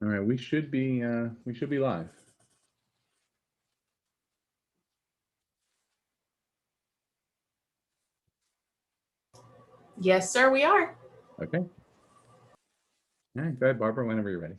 All right, we should be live. Yes, sir, we are. Okay. All right, go ahead, Barbara, whenever you're ready.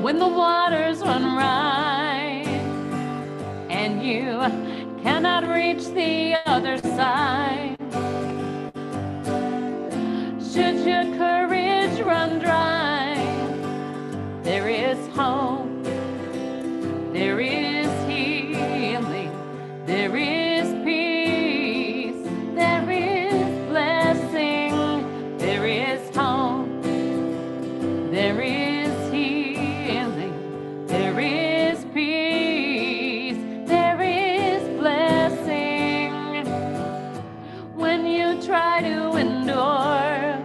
When the waters run right and you cannot reach the other side, should your courage run dry, there is hope, there is healing, there is peace, there is blessing, there is hope, there is healing, there is peace, there is blessing. When you try to endure,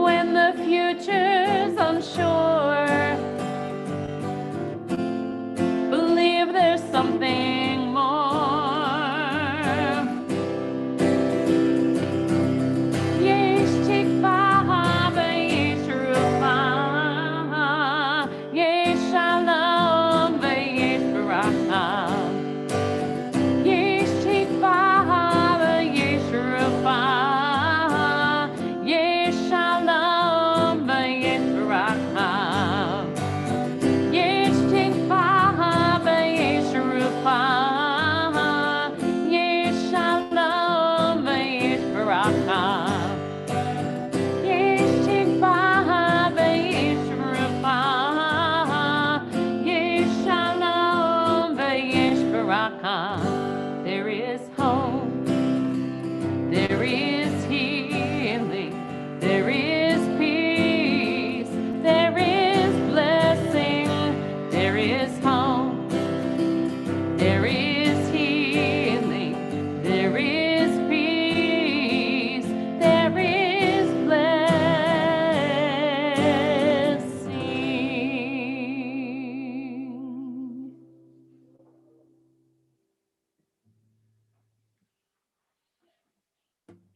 when the future's unsure, believe there's something tzedakah. There is hope. There is healing. There is peace. There is blessing. There is hope. There is healing. There is peace. There is blessing.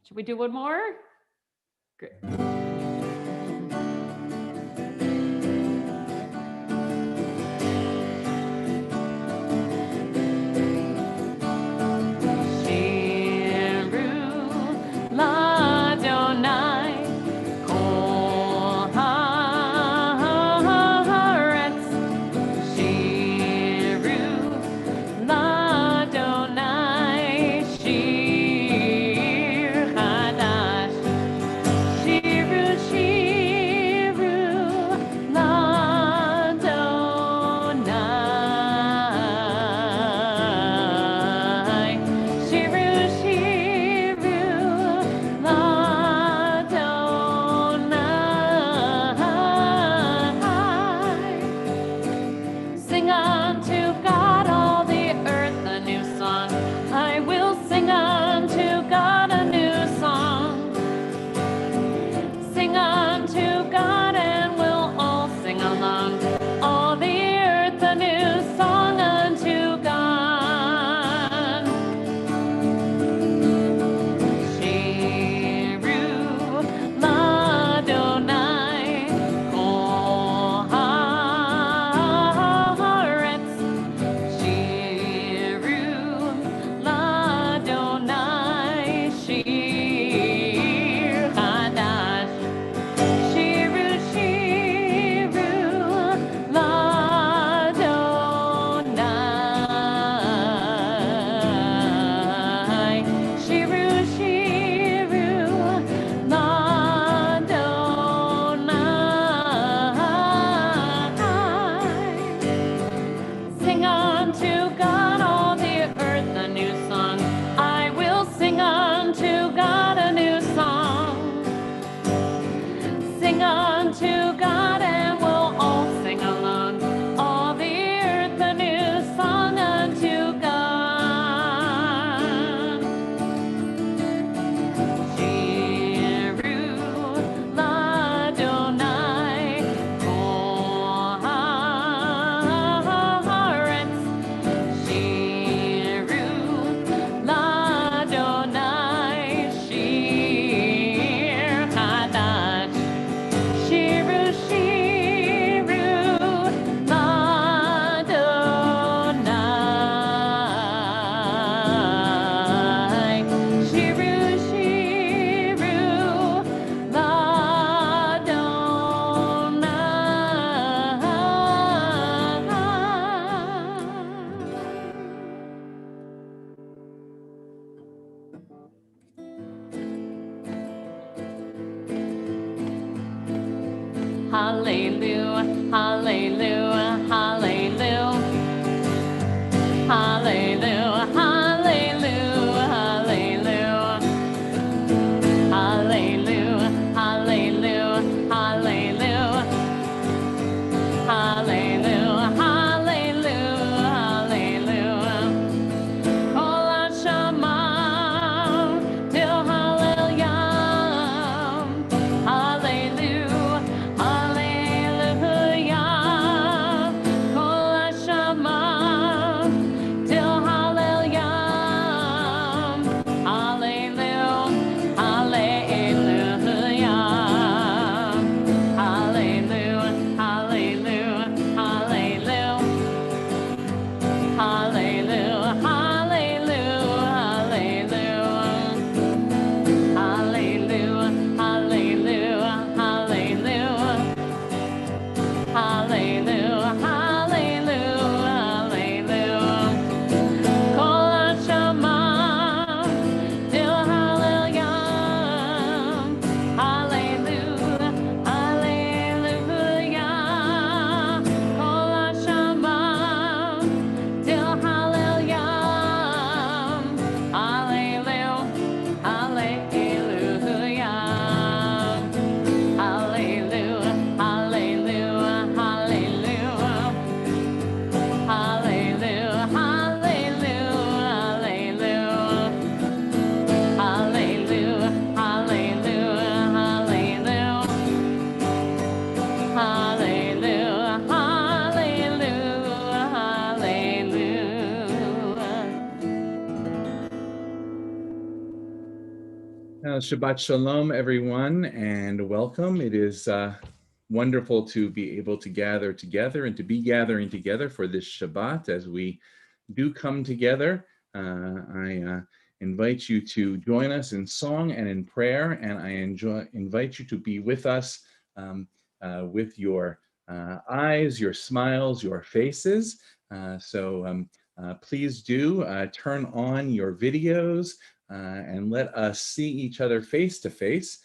Should we do one more? Good. Sing unto God, all the earth, a new song. I will sing unto God a new song. Sing unto God, and we'll all sing along. All the earth, a new song unto God. Shiru l'Adonai, kol haaretz. Shiru l'Adonai, shir chadash. Shiru, shiru l'Adonai. Shiru, shiru l'Adonai. Sing unto God, all the earth, a new song. I will sing unto God a new song. Sing unto God, and we'll all sing along. All the earth, a new song unto God. Shiru l'Adonai, kol haaretz. Shiru l'Adonai, shir chadash. Shiru, shiru l'Adonai. Shiru, shiru l'Adonai. Hallelujah, hallelujah, hallelujah. Hallelujah, hallelujah, hallelujah. Hallelujah, hallelujah, hallelujah. Hallelujah, hallelujah, hallelujah. Kol hashama til hallelujah. Hallelujah, hallelujah. Kol hashama till Shabbat Shalom, everyone, and welcome. It is wonderful to be able to gather together and to be gathering together for this Shabbat as we do come together. I invite you to join us in song and in prayer, and I invite you to be with us with your eyes, your smiles, your faces. Please do turn on your videos and let us see each other face to face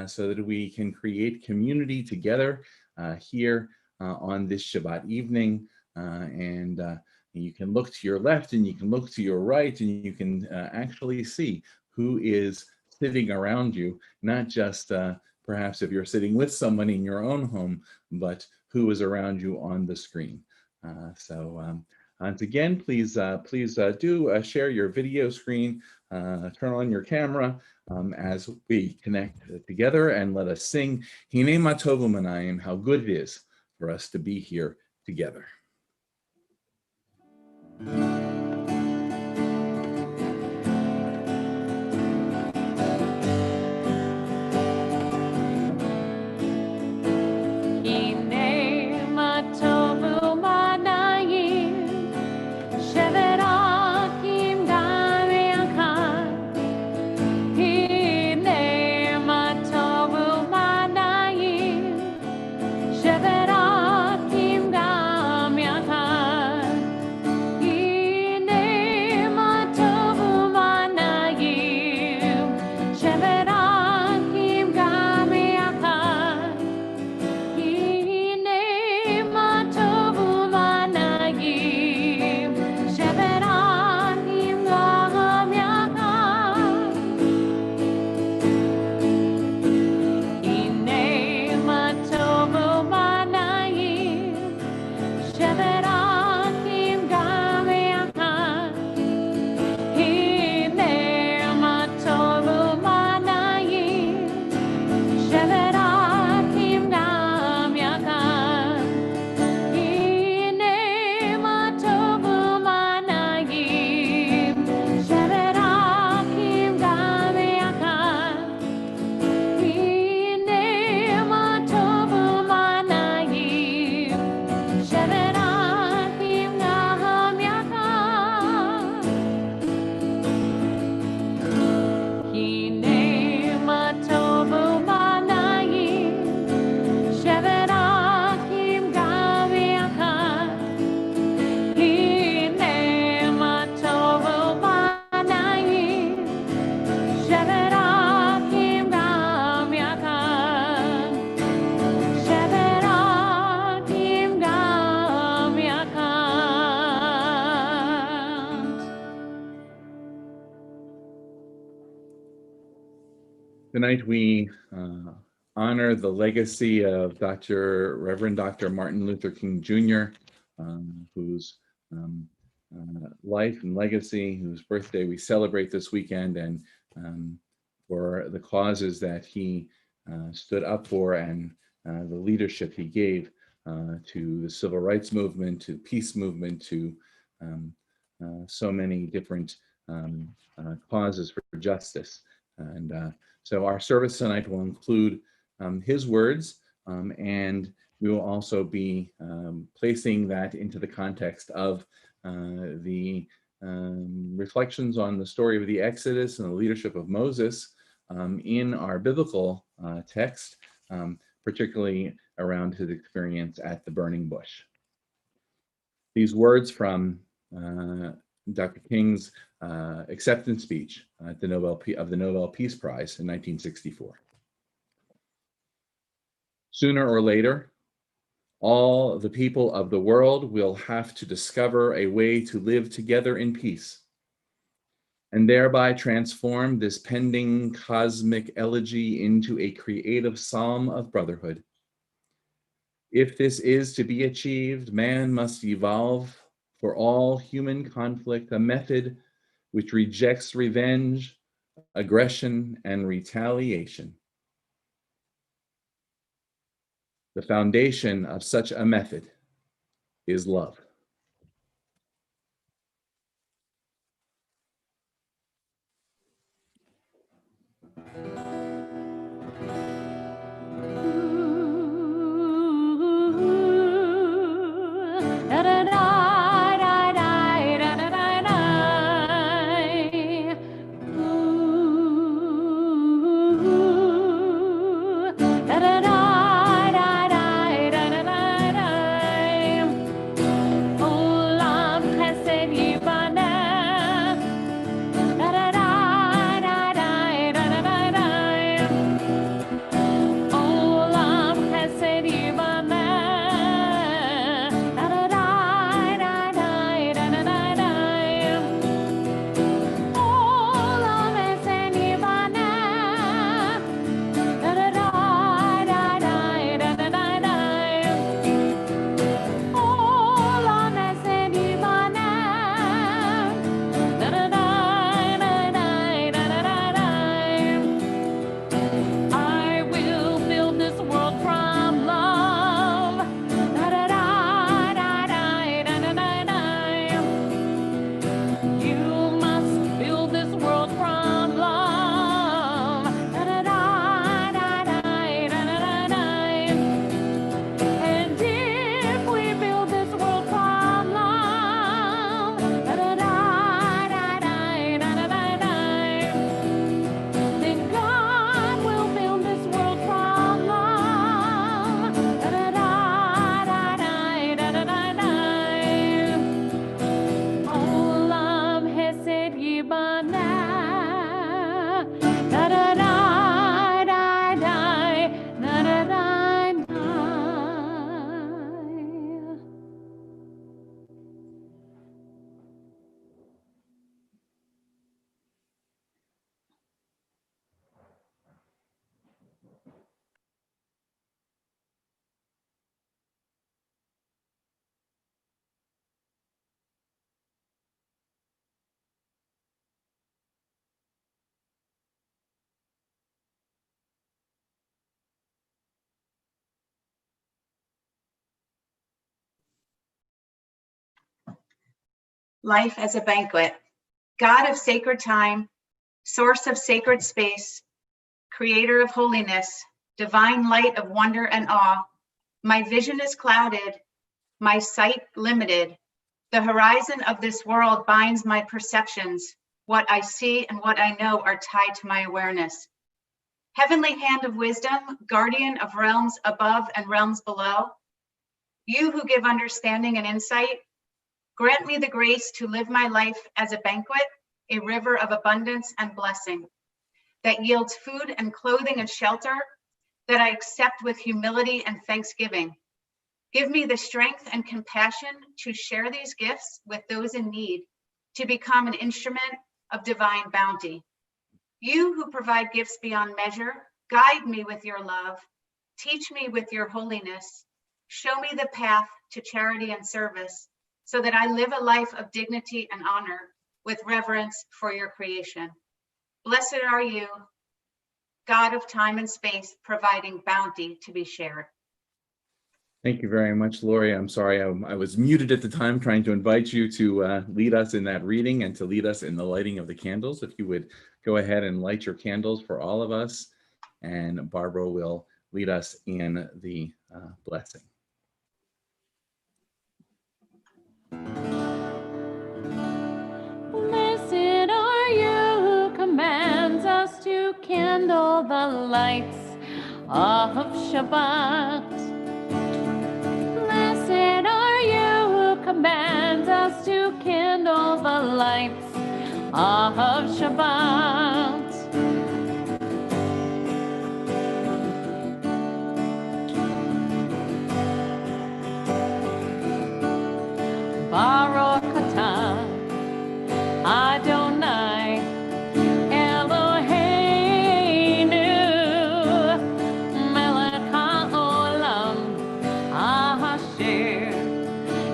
so that we can create community together here on this Shabbat evening. You can look to your left and you can look to your right and you can actually see who is sitting around you, not just perhaps if you're sitting with someone in your own home, but who is around you on the screen. Once again, please do share your video screen, turn on your camera as we connect together, and let us sing Hine Ma Tovu Manayim, how good it is for us to be here together. Tonight we honor the legacy of Reverend Dr. Martin Luther King Jr., whose life and legacy, whose birthday we celebrate this weekend, and for the causes that he stood up for and the leadership he gave to the civil rights movement, to peace movement, to so many different causes for justice. So our service tonight will include his words, and we will also be placing that into the context of the reflections on the story of the Exodus and the leadership of Moses in our biblical text, particularly around his experience at the burning bush. These words from Dr. King's acceptance speech at the Nobel Peace Prize in 1964. Sooner or later, all the people of the world will have to discover a way to live together in peace and thereby transform this pending cosmic elegy into a creative psalm of brotherhood. If this is to be achieved, man must evolve for all human conflict a method which rejects revenge, aggression, and retaliation. The foundation of such a method is love. tibana, da da da da da, da da da da. Life as a banquet. God of sacred time, source of sacred space, creator of holiness, divine light of wonder and awe, my vision is clouded, my sight limited. The horizon of this world binds my perceptions. What I see and what I know are tied to my awareness. Heavenly hand of wisdom, guardian of realms above and realms below, you who give understanding and insight, grant me the grace to live my life as a banquet, a river of abundance and blessing that yields food and clothing and shelter that I accept with humility and thanksgiving. Give me the strength and compassion to share these gifts with those in need, to become an instrument of divine bounty. You who provide gifts beyond measure, guide me with your love, teach me with your holiness, show me the path to charity and service, so that I live a life of dignity and honor with reverence for your creation. Blessed are you, God of time and space, providing bounty to be shared. Thank you very much, Lori. I'm sorry I was muted at the time trying to invite you to lead us in that reading and to lead us in the lighting of the candles. If you would go ahead and light your candles for all of us, and Barbara will lead us in the blessing. Blessed are you who commands us to kindle the lights of Shabbat. Blessed are you who commands us to kindle the lights of Shabbat. Baruch atah Adonai Eloheinu melech haolam asher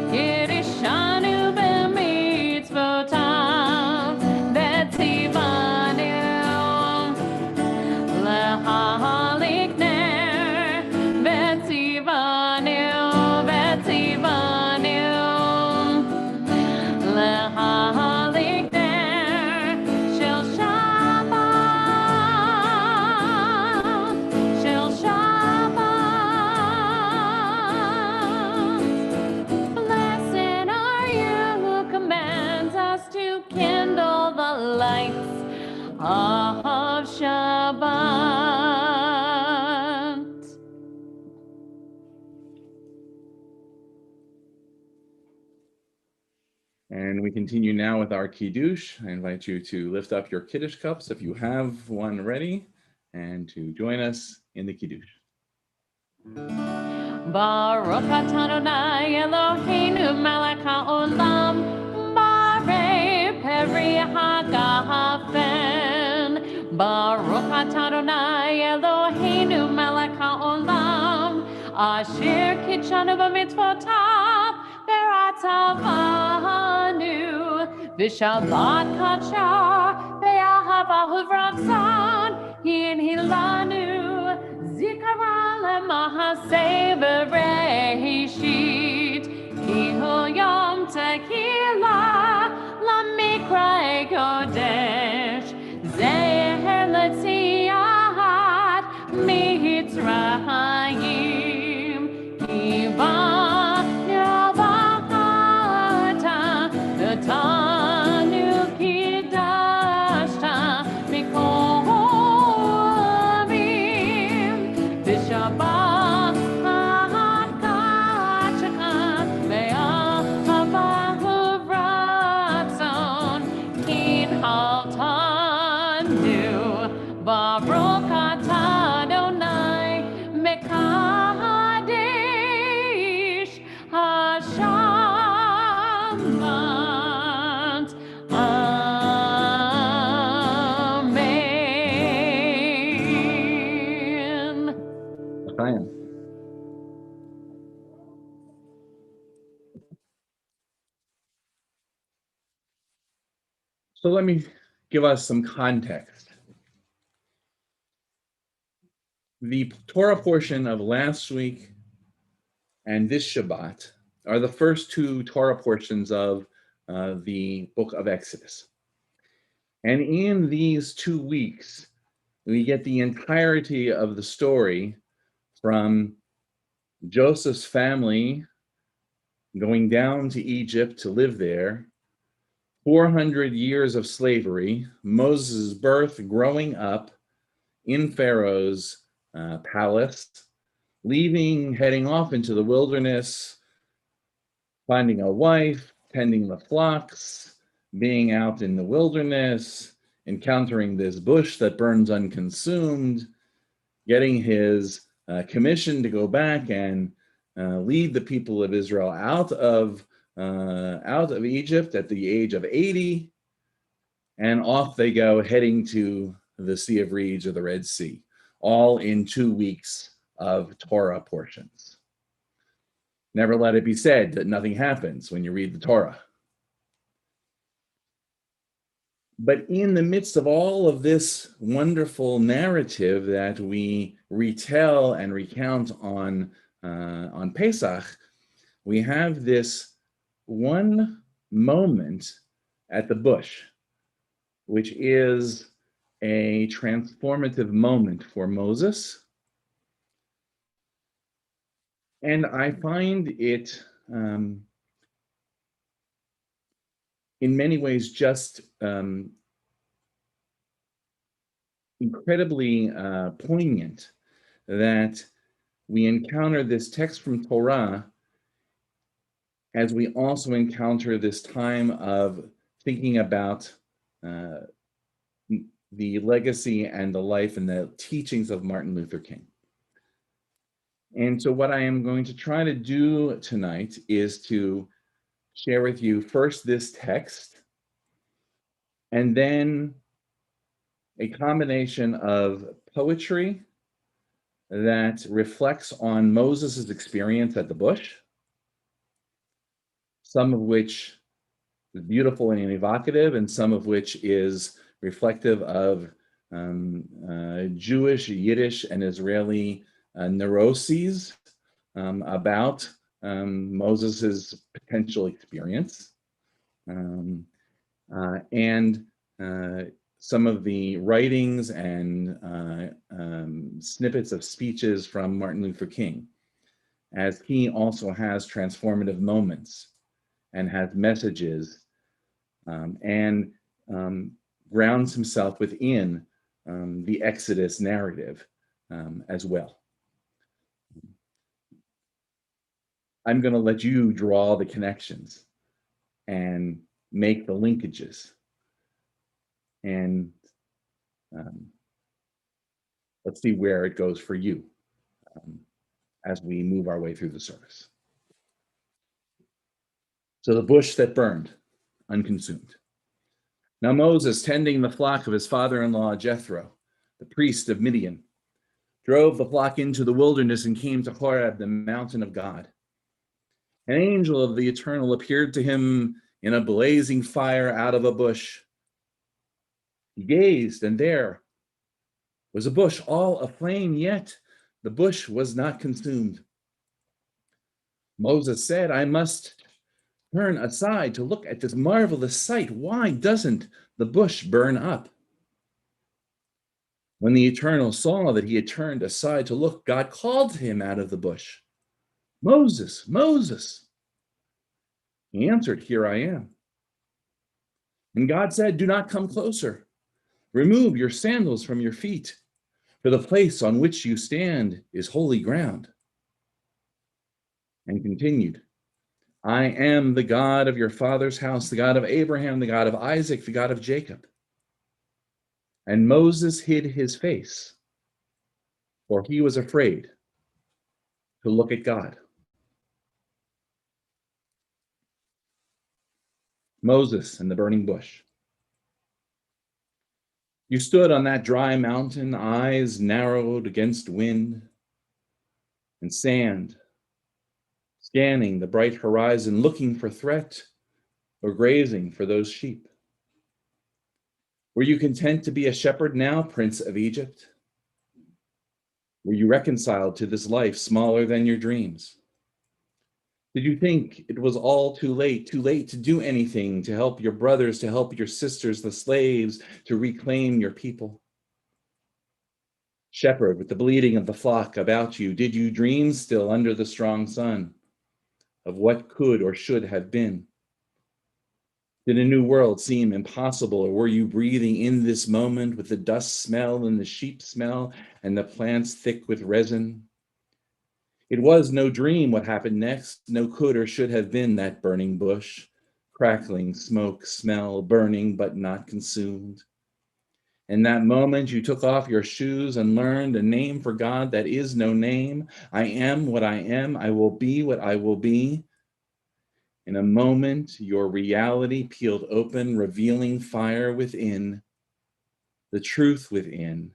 kirishanu b'mitzvotav v'tzivanu lehalik ner v'tzivanu lehalik ner shel Shabbat, shel Shabbat. Blessed are you who commands us to kindle the lights of Shabbat. And we continue now with our Kiddush. I invite you to lift up your Kiddush cups if you have one ready, and to join us in the Kiddush. Baruch atah Adonai Eloheinu melech haolam barei peri hagafen. Baruch atah Adonai Eloheinu melech haolam asher kitshanu b'mitzvotav v'ratzavanu v'shabbat kachar v'ahavahu v'ratzon yinhilanu zikara lemahaseh b'reishit kihu yom tekilah lamikrei kodesh zeher letziat mitzrayim kiva yavachata v'tanu kidashta mikol amim v'shabbat kachaka ve'ahavahu v'ratzon kin ha So let me give us some context. The Torah portion of last week and this Shabbat are the first two Torah portions of the book of Exodus. And in these 2 weeks, we get the entirety of the story from Joseph's family going down to Egypt to live there, 400 years of slavery, Moses' birth, growing up in Pharaoh's palace, leaving, heading off into the wilderness, finding a wife, tending the flocks, being out in the wilderness, encountering this bush that burns unconsumed, getting his commission to go back and lead the people of Israel out of Egypt at the age of 80, and off they go, heading to the Sea of Reeds or the Red Sea, all in 2 weeks of Torah portions. Never let it be said that nothing happens when you read the Torah. But in the midst of all of this wonderful narrative that we retell and recount on Pesach, we have this one moment at the bush, which is a transformative moment for Moses. And I find it, in many ways, just incredibly poignant that we encounter this text from Torah as we also encounter this time of thinking about the legacy and the life and the teachings of Martin Luther King. And so what I am going to try to do tonight is to share with you first this text, and then a combination of poetry that reflects on Moses' experience at the bush, some of which is beautiful and evocative, and some of which is reflective of Jewish, Yiddish, and Israeli neuroses about Moses' potential experience, and some of the writings and snippets of speeches from Martin Luther King, as he also has transformative moments and has messages and grounds himself within the Exodus narrative as well. I'm going to let you draw the connections and make the linkages. And let's see where it goes for you as we move our way through the service. So the bush that burned, unconsumed. Now Moses, tending the flock of his father-in-law Jethro, the priest of Midian, drove the flock into the wilderness and came to Horeb, the mountain of God. An angel of the Eternal appeared to him in a blazing fire out of a bush. He gazed, and there was a bush all aflame, yet the bush was not consumed. Moses said, I must turn aside to look at this marvelous sight. Why doesn't the bush burn up? When the Eternal saw that he had turned aside to look, God called to him out of the bush, Moses, Moses. He answered, Here I am. And God said, Do not come closer. Remove your sandals from your feet, for the place on which you stand is holy ground. And continued, I am the God of your father's house, the God of Abraham, the God of Isaac, the God of Jacob. And Moses hid his face, for he was afraid to look at God. Moses and the burning bush. You stood on that dry mountain, eyes narrowed against wind and sand, scanning the bright horizon, looking for threat or grazing for those sheep. Were you content to be a shepherd now, Prince of Egypt? Were you reconciled to this life smaller than your dreams? Did you think it was all too late to do anything to help your brothers, to help your sisters, the slaves, to reclaim your people? Shepherd, with the bleating of the flock about you, did you dream still under the strong sun of what could or should have been? Did a new world seem impossible, or were you breathing in this moment with the dust smell and the sheep smell and the plants thick with resin? It was no dream what happened next, no could or should have been that burning bush, crackling smoke, smell, burning but not consumed. In that moment, you took off your shoes and learned a name for God that is no name. I am what I am. I will be what I will be. In a moment, your reality peeled open, revealing fire within, the truth within,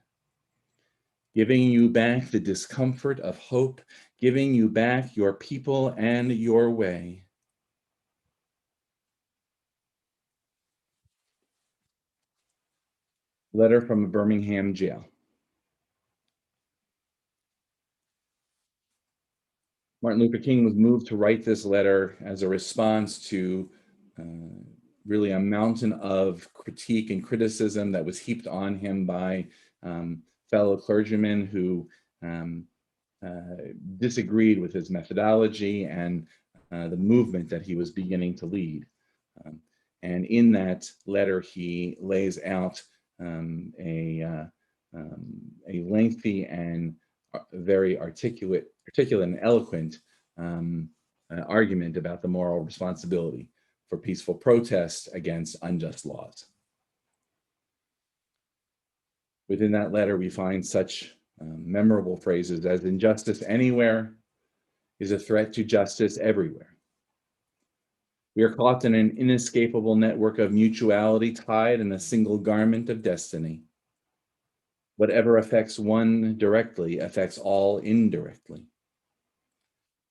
giving you back the discomfort of hope, giving you back your people and your way. Letter from a Birmingham jail. Martin Luther King was moved to write this letter as a response to really a mountain of critique and criticism that was heaped on him by fellow clergymen who disagreed with his methodology and the movement that he was beginning to lead. And in that letter, he lays out a lengthy and very articulate and eloquent argument about the moral responsibility for peaceful protest against unjust laws. Within that letter, we find such memorable phrases as injustice anywhere is a threat to justice everywhere. We are caught in an inescapable network of mutuality tied in a single garment of destiny. Whatever affects one directly affects all indirectly.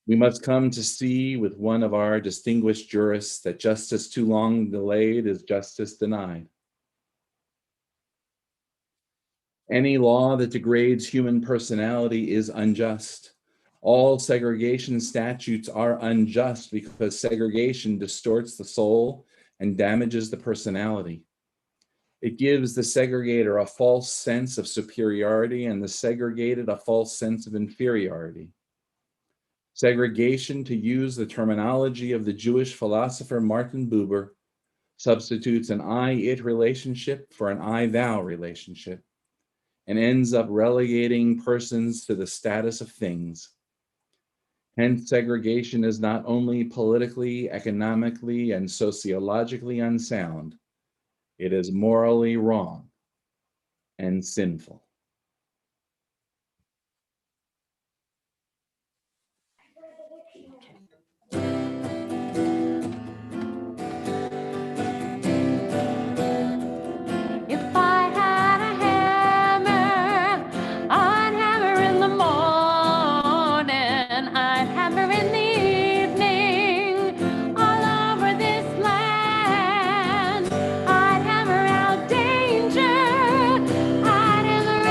We must come to see with one of our distinguished jurists that justice too long delayed is justice denied. Any law that degrades human personality is unjust. All segregation statutes are unjust because segregation distorts the soul and damages the personality. It gives the segregator a false sense of superiority and the segregated a false sense of inferiority. Segregation, to use the terminology of the Jewish philosopher Martin Buber, substitutes an I-it relationship for an I-thou relationship and ends up relegating persons to the status of things. Hence, segregation is not only politically, economically, and sociologically unsound, it is morally wrong and sinful. If I had a hammer, I'd hammer in the morning, I'd hammer in the evening, all over this land. I'd hammer out danger, I'd hammer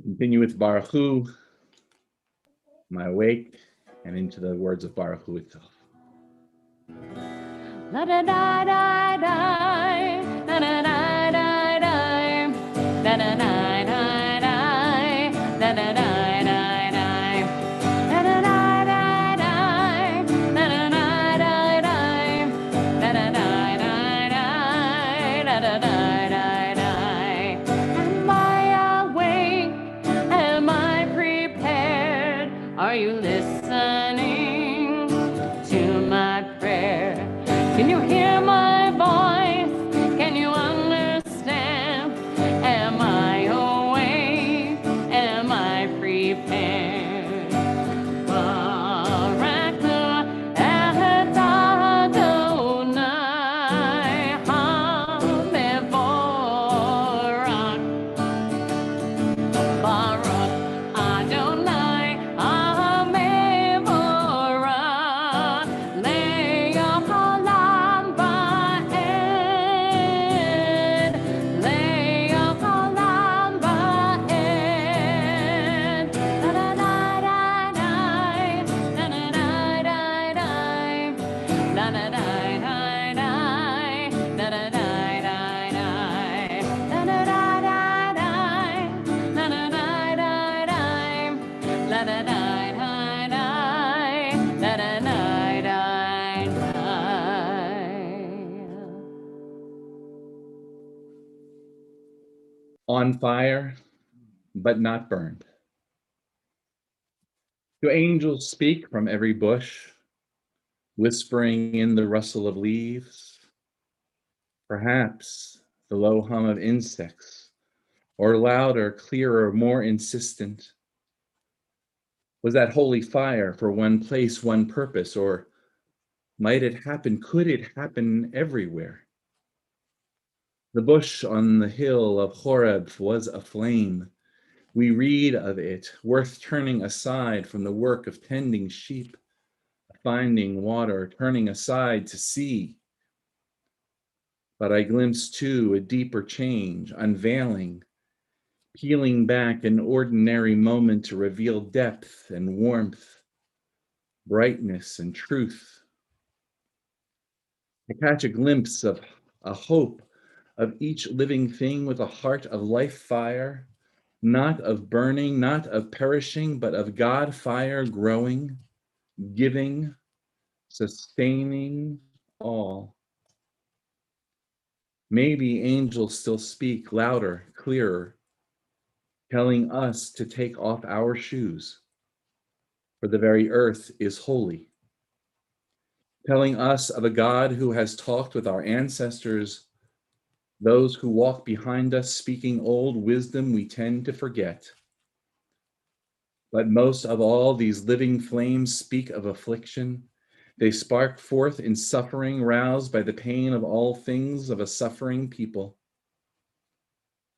Continue with Baruch Hu, my awake, and into the words of Baruch Hu itself. La da da da da, da da da da da, da da da da da, da da da da da, da da da da da, da da da da da, da da da da da, da da da da da. Am I awake? Am I prepared? Are you listening to my prayer? Can you hear my voice? Can you understand? Am I awake? Am I prepared? Barak et Adonai HaMevorach. Baruch Adonai HaMevorach. Le'am haolam va'ed. Le'am haolam va'ed. On fire, but not burned. Do angels speak from every bush, whispering in the rustle of leaves? Perhaps the low hum of insects, or louder, clearer, more insistent. Was that holy fire for one place, one purpose, or might it happen, could it happen everywhere? The bush on the hill of Horeb was aflame. We read of it, worth turning aside from the work of tending sheep, finding water, turning aside to see. But I glimpsed too a deeper change, unveiling, peeling back an ordinary moment to reveal depth and warmth, brightness and truth. I catch a glimpse of a hope of each living thing with a heart of life fire, not of burning, not of perishing, but of God fire growing, giving, sustaining all. Maybe angels still speak louder, clearer, telling us to take off our shoes, for the very earth is holy. Telling us of a God who has talked with our ancestors, those who walk behind us speaking old wisdom we tend to forget. But most of all, these living flames speak of affliction. They spark forth in suffering, roused by the pain of all things of a suffering people.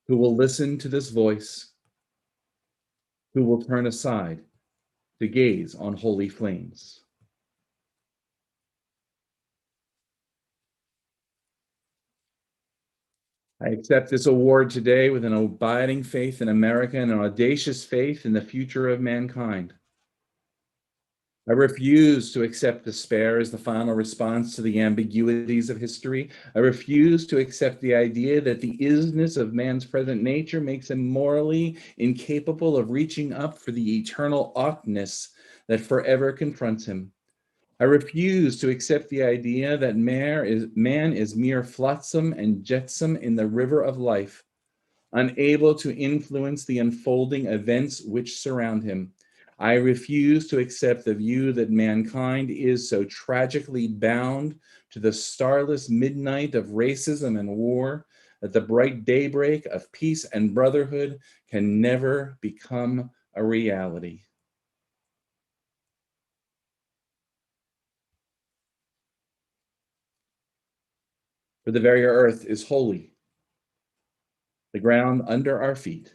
Who will listen to this voice? Who will turn aside to gaze on holy flames? I accept this award today with an abiding faith in America and an audacious faith in the future of mankind. I refuse to accept despair as the final response to the ambiguities of history. I refuse to accept the idea that the isness of man's present nature makes him morally incapable of reaching up for the eternal oughtness that forever confronts him. I refuse to accept the idea that man is mere flotsam and jetsam in the river of life, unable to influence the unfolding events which surround him. I refuse to accept the view that mankind is so tragically bound to the starless midnight of racism and war that the bright daybreak of peace and brotherhood can never become a reality. For the very earth is holy, the ground under our feet.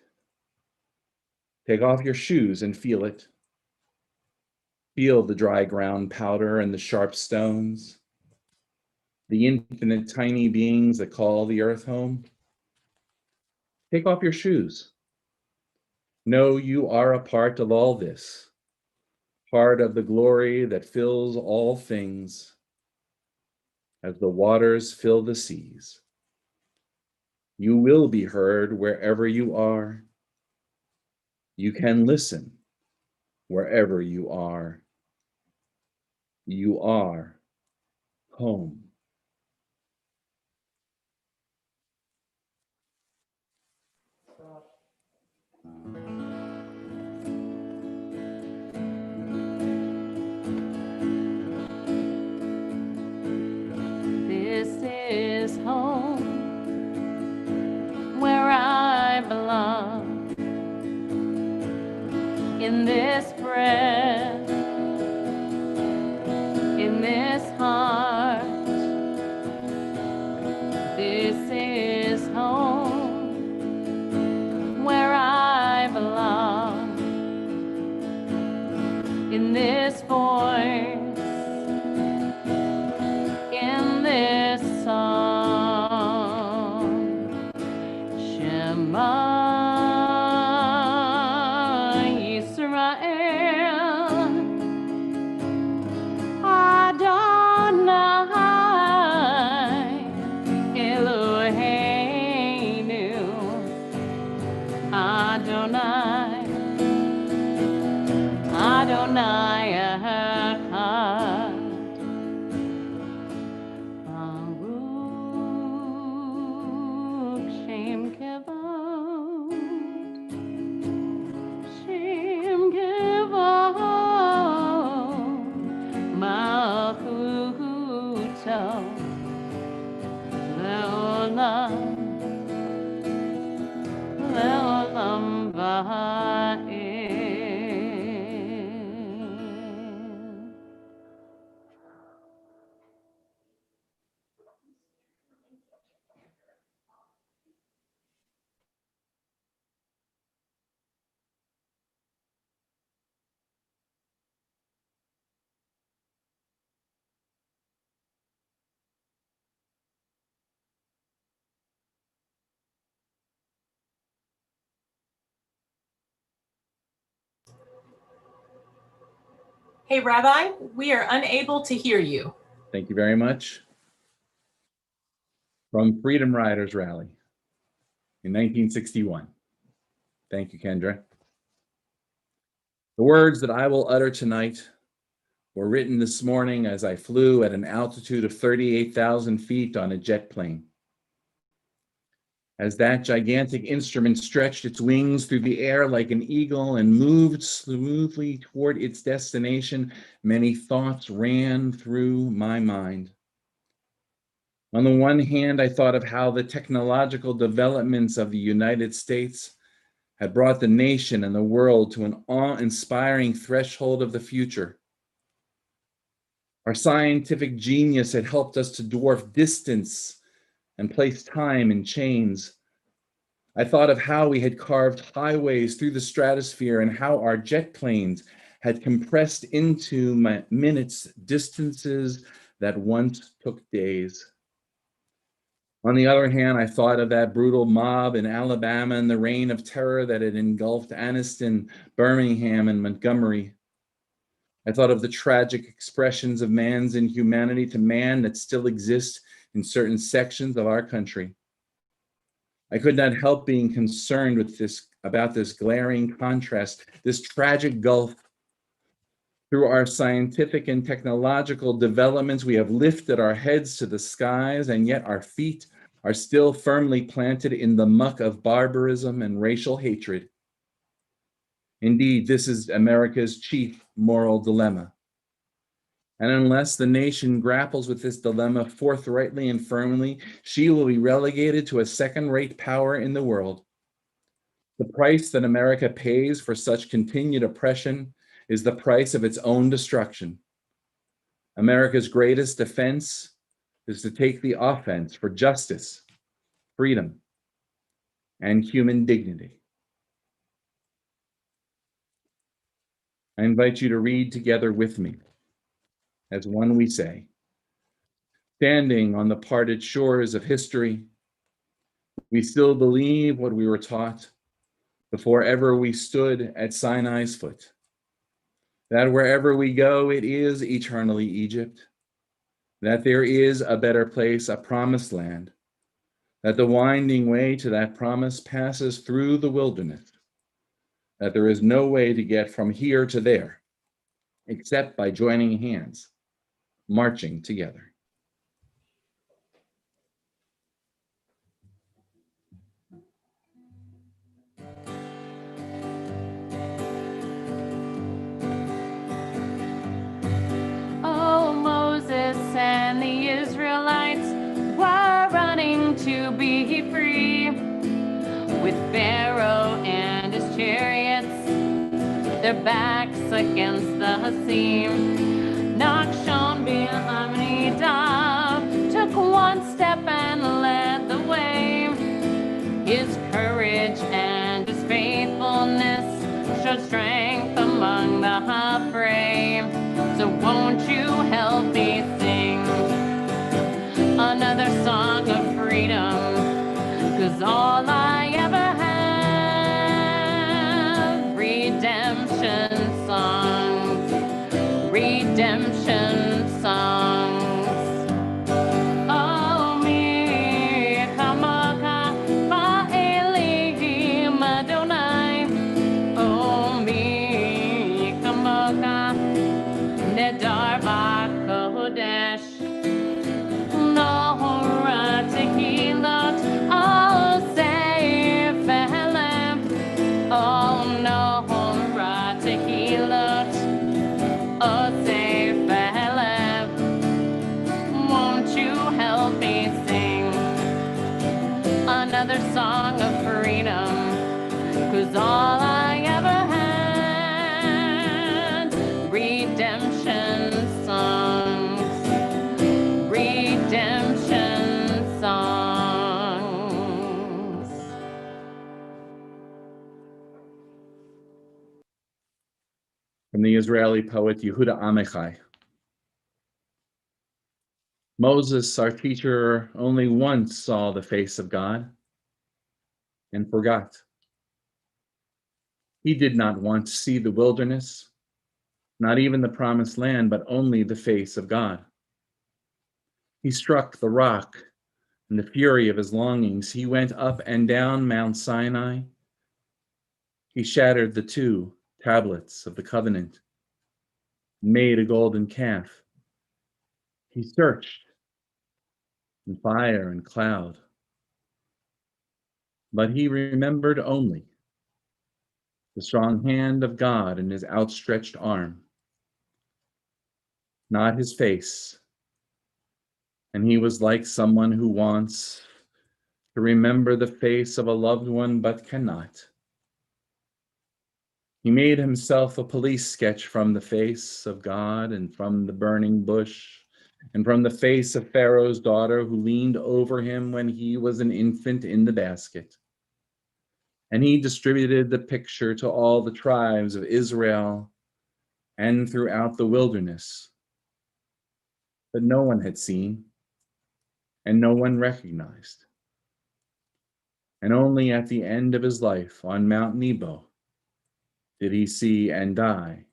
Take off your shoes and feel it. Feel the dry ground powder and the sharp stones, the infinite tiny beings that call the earth home. Take off your shoes. Know you are a part of all this, part of the glory that fills all things as the waters fill the seas. You will be heard wherever you are. You can listen wherever you are. You are home. This is home where I belong. In this breath, in this heart, this is home where I belong. In this voice, in this song, Shema Yisrael, Adonai Eloheinu, Adonai, Adonai Echad. Baruch Shem Kevod, Shem Kevod, Malchuto, Leolam, Leolam Va'ed. Hey, Rabbi, we are unable to hear you. Thank you very much. From Freedom Riders Rally in 1961. Thank you, Kendra. The words that I will utter tonight were written this morning as I flew at an altitude of 38,000 feet on a jet plane. As that gigantic instrument stretched its wings through the air like an eagle and moved smoothly toward its destination, many thoughts ran through my mind. On the one hand, I thought of how the technological developments of the United States had brought the nation and the world to an awe-inspiring threshold of the future. Our scientific genius had helped us to dwarf distance and place time in chains. I thought of how we had carved highways through the stratosphere and how our jet planes had compressed into minutes distances that once took days. On the other hand, I thought of that brutal mob in Alabama and the reign of terror that had engulfed Anniston, Birmingham, and Montgomery. I thought of the tragic expressions of man's inhumanity to man that still exist in certain sections of our country. I could not help being concerned about this glaring contrast, this tragic gulf. Through our scientific and technological developments, we have lifted our heads to the skies, and yet our feet are still firmly planted in the muck of barbarism and racial hatred. Indeed, this is America's chief moral dilemma. And unless the nation grapples with this dilemma forthrightly and firmly, she will be relegated to a second-rate power in the world. The price that America pays for such continued oppression is the price of its own destruction. America's greatest defense is to take the offense for justice, freedom, and human dignity. I invite you to read together with me. As one we say, standing on the parted shores of history, we still believe what we were taught, before ever we stood at Sinai's foot, that wherever we go, it is eternally Egypt, that there is a better place, a promised land, that the winding way to that promise passes through the wilderness, that there is no way to get from here to there, except by joining hands, marching together. Oh, Moses and the Israelites were running to be free, with Pharaoh and his chariots, their backs against the sea. Nachshon ben Amminadab took one step and led the way. His courage and his faithfulness showed strength among the brave. So won't you help me sing another song of freedom? 'Cause all I ever have, redemption songs, redemption songs. Oh, me, Kamaka, Ma'elim Adonai. Oh, me, Kamaka, Nedar B'Kodesh. Nohora Tehilot, oh, Seif Elem. Oh, Nohora Tehilot, oh, Seif Elem. Won't you help me sing another song of freedom? 'Cause all I ever had, redemption songs, redemption songs. From the Israeli poet Yehuda Amichai. Moses, our teacher, only once saw the face of God and forgot. He did not want to see the wilderness, not even the promised land, but only the face of God. He struck the rock in the fury of his longings. He went up and down Mount Sinai. He shattered the 2 tablets of the covenant, made a golden calf. He searched in fire and cloud, but he remembered only the strong hand of God and his outstretched arm, not his face. And he was like someone who wants to remember the face of a loved one but cannot. He made himself a police sketch from the face of God and from the burning bush and from the face of Pharaoh's daughter who leaned over him when he was an infant in the basket. And he distributed the picture to all the tribes of Israel and throughout the wilderness. But no one had seen, and no one recognized. And only at the end of his life on Mount Nebo did he see and die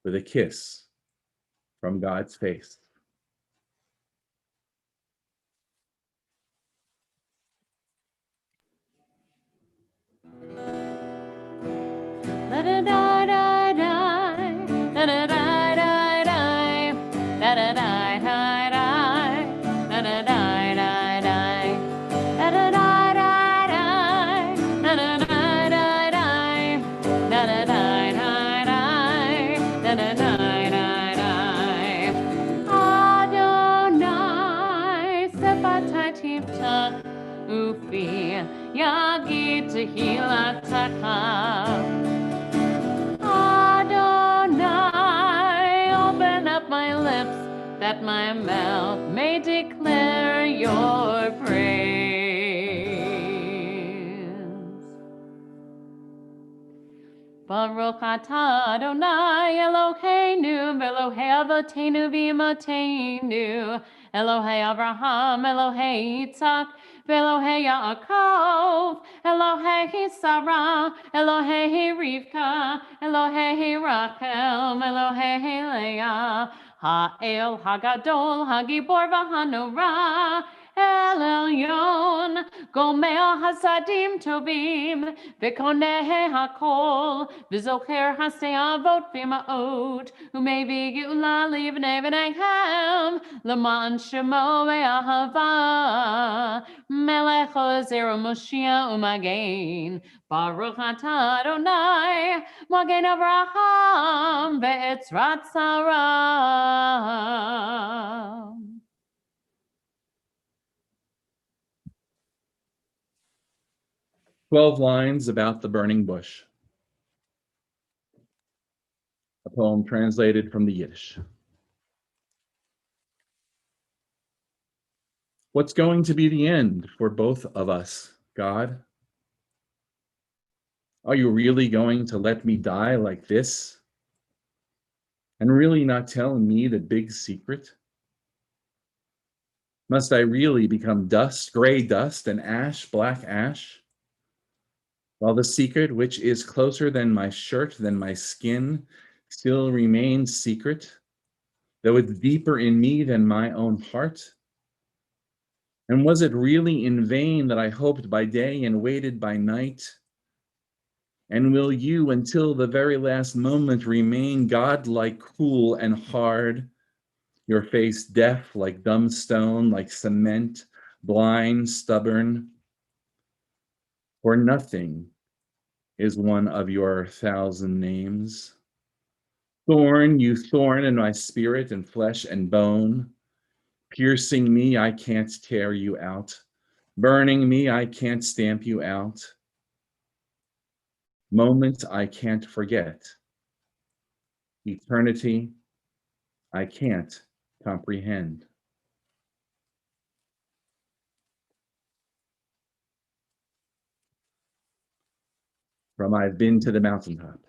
with a kiss from God's face. Yagi Tehillah Takah. Adonai, open up my lips that my mouth may declare your praise. Baruch atah Adonai Eloheinu v'Elohei Avotenu v'Imotenu Elohei Avraham, Elohei Yitzhak, Elohei Yaakov, Elohei Sarah, Elohei Rivka, Elohei Rachel, Elohei Leah, Ha'el Hagadol, Hagibor V'Hanora, El Elyon, Gomel Hasadim Tovim, V'Koneh HaKol, V'Zocher HaSe'avot V'Ma'ot, U'Mevi Geula Livnei V'Neihem, L'Man Shemo Ve'Ahava, Melech Ozer Moshiach U'Magen, Baruch Atah Adonai, Magen Avraham Ve'etzrat Sarah. 12 lines about the burning bush. A poem translated from the Yiddish. What's going to be the end for both of us, God? Are you really going to let me die like this? And really not tell me the big secret? Must I really become dust, gray dust, and ash, black ash? While the secret, which is closer than my shirt, than my skin, still remains secret, though it's deeper in me than my own heart? And was it really in vain that I hoped by day and waited by night? And will you, until the very last moment, remain God-like cruel and hard, your face deaf like dumb stone, like cement, blind, stubborn? For nothing is one of your 1,000 names. Thorn, you thorn in my spirit and flesh and bone. Piercing me, I can't tear you out. Burning me, I can't stamp you out. Moment I can't forget. Eternity I can't comprehend. From I've been to the mountaintop.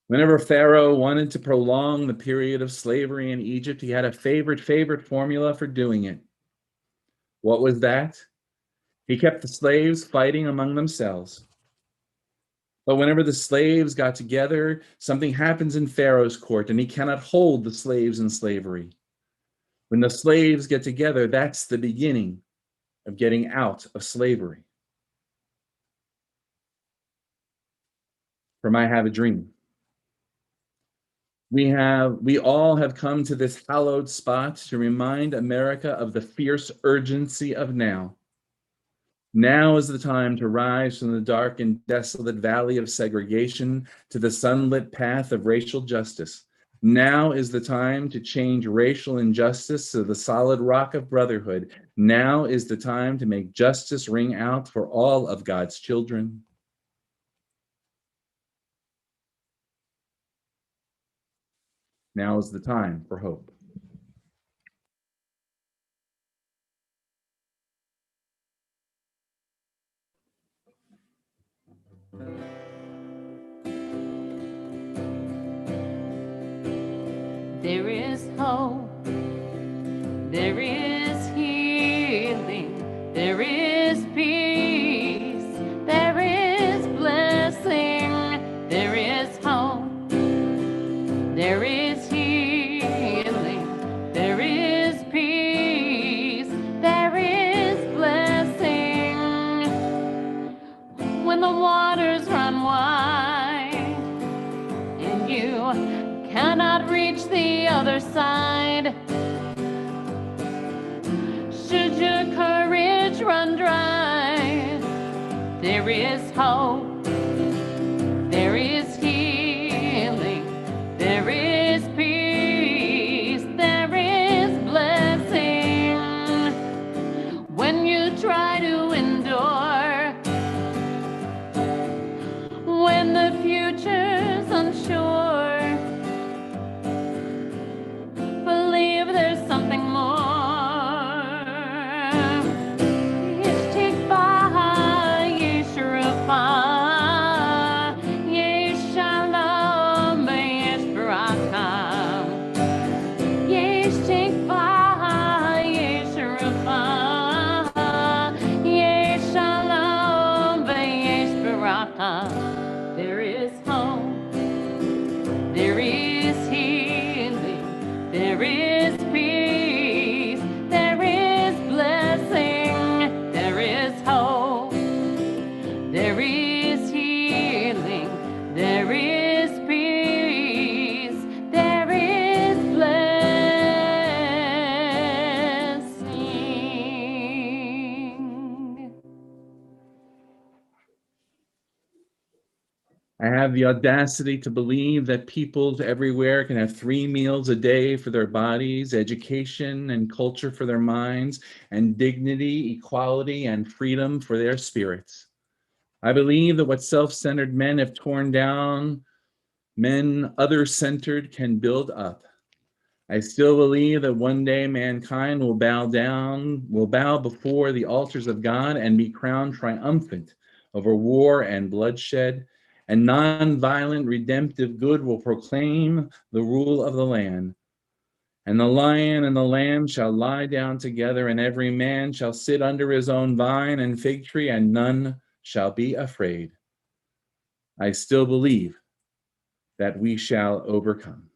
Whenever Pharaoh wanted to prolong the period of slavery in Egypt, he had a favorite formula for doing it. What was that? He kept the slaves fighting among themselves. But whenever the slaves got together, something happens in Pharaoh's court, and he cannot hold the slaves in slavery. When the slaves get together, that's the beginning of getting out of slavery. From I Have a Dream. We all have come to this hallowed spot to remind America of the fierce urgency of now. Now is the time to rise from the dark and desolate valley of segregation to the sunlit path of racial justice. Now is the time to change racial injustice to the solid rock of brotherhood. Now is the time to make justice ring out for all of God's children. Now is the time for hope. There is hope, there is healing, there is peace, there is blessing, there is hope, there is healing, there is peace, there is blessing. When the waters run wide and you cannot reach the other side, should your courage run dry, there is hope, there is healing, there is peace, there is blessing. When you try to endure, when the future's unsure, believe there's something more. Yishtikvah, Yishrufah, Yishalom, Yishbaraka, Yishtikvah. I have the audacity to believe that peoples everywhere can have 3 meals a day for their bodies, education and culture for their minds, and dignity, equality, and freedom for their spirits. I believe that what self-centered men have torn down, men other-centered can build up. I still believe that one day mankind will bow before the altars of God and be crowned triumphant over war and bloodshed, and nonviolent redemptive good will proclaim the rule of the land. And the lion and the lamb shall lie down together, and every man shall sit under his own vine and fig tree, and none shall be afraid. I still believe that we shall overcome.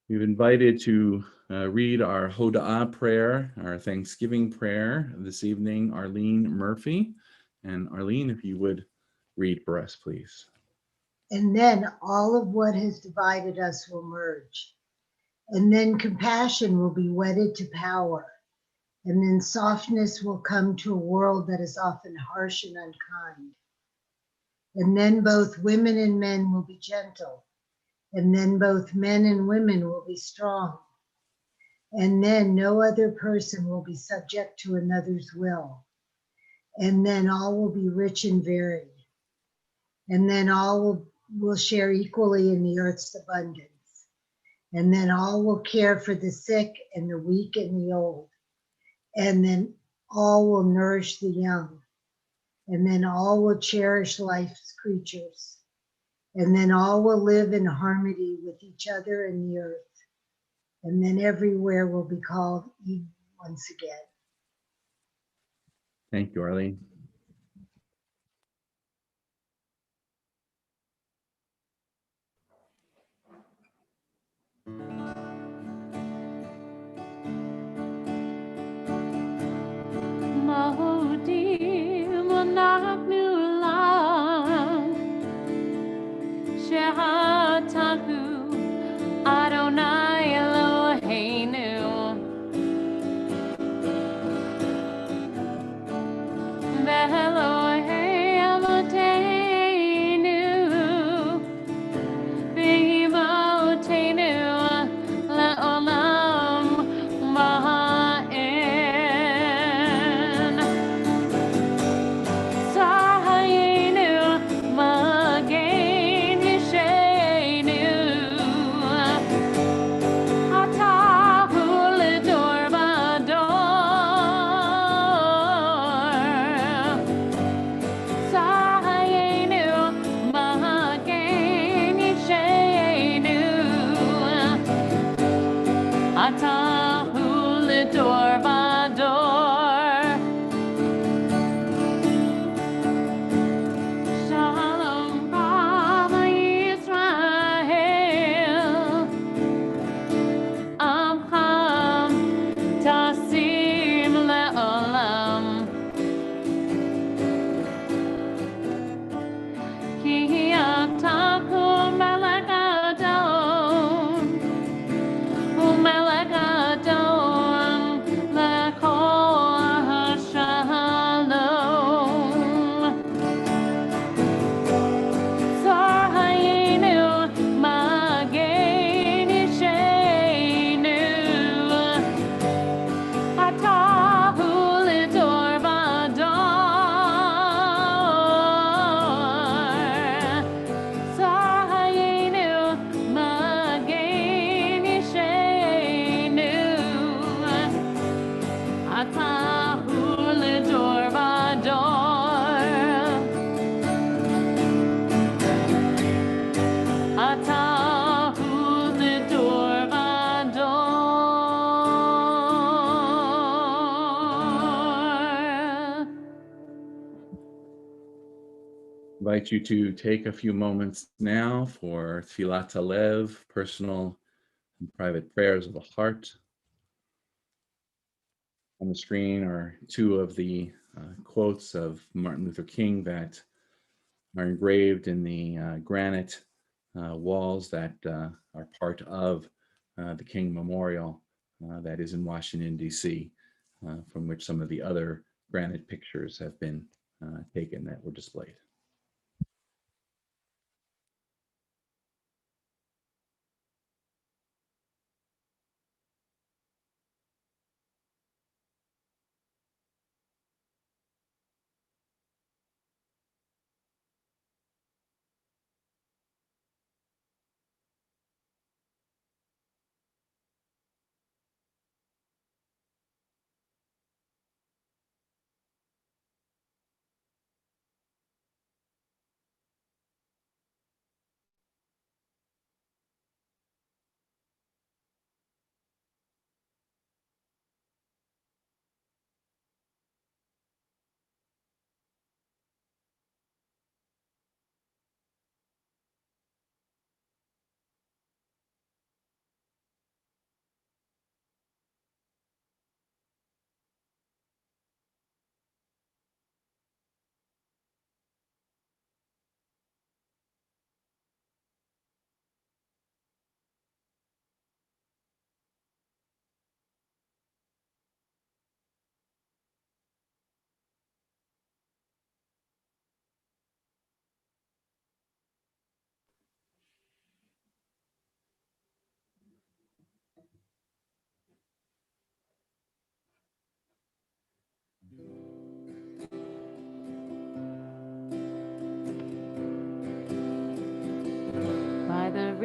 We've invited to read our Hoda'ah prayer, our Thanksgiving prayer this evening, Arlene Murphy. And Arlene, if you would read for us, please. And then all of what has divided us will merge. And then compassion will be wedded to power. And then softness will come to a world that is often harsh and unkind. And then both women and men will be gentle. And then both men and women will be strong. And then no other person will be subject to another's will. And then all will be rich and varied. And then all will share equally in the earth's abundance. And then all will care for the sick and the weak and the old. And then all will nourish the young. And then all will cherish life's creatures. And then all will live in harmony with each other and the earth. And then everywhere will be called Eden once again. Thank you, Arlene. Modim אנחנו לך, שהתנו אדוני אלוהינו, ואלוהי אבותינו, ואימותינו לעולם ועד. Invite you to take a few moments now for Tfilat Halev, personal and private prayers of the heart. On the screen are two of the quotes of Martin Luther King that are engraved in the granite walls that are part of the King Memorial that is in Washington, D.C., from which some of the other granite pictures have been taken that were displayed.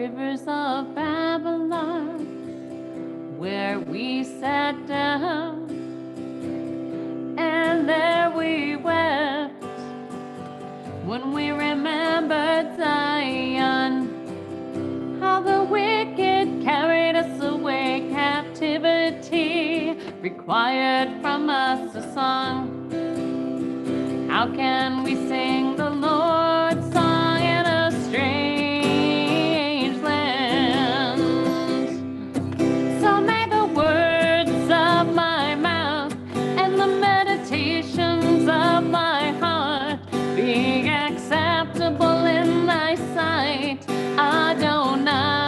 rivers of Babylon, where we sat down, and there we wept when we remembered Zion, how the wicked carried us away. Captivity required from us a song. How can we sing the Lord's song in a strange land? So may the words of my mouth and the meditations of my heart be acceptable in thy sight, Adonai.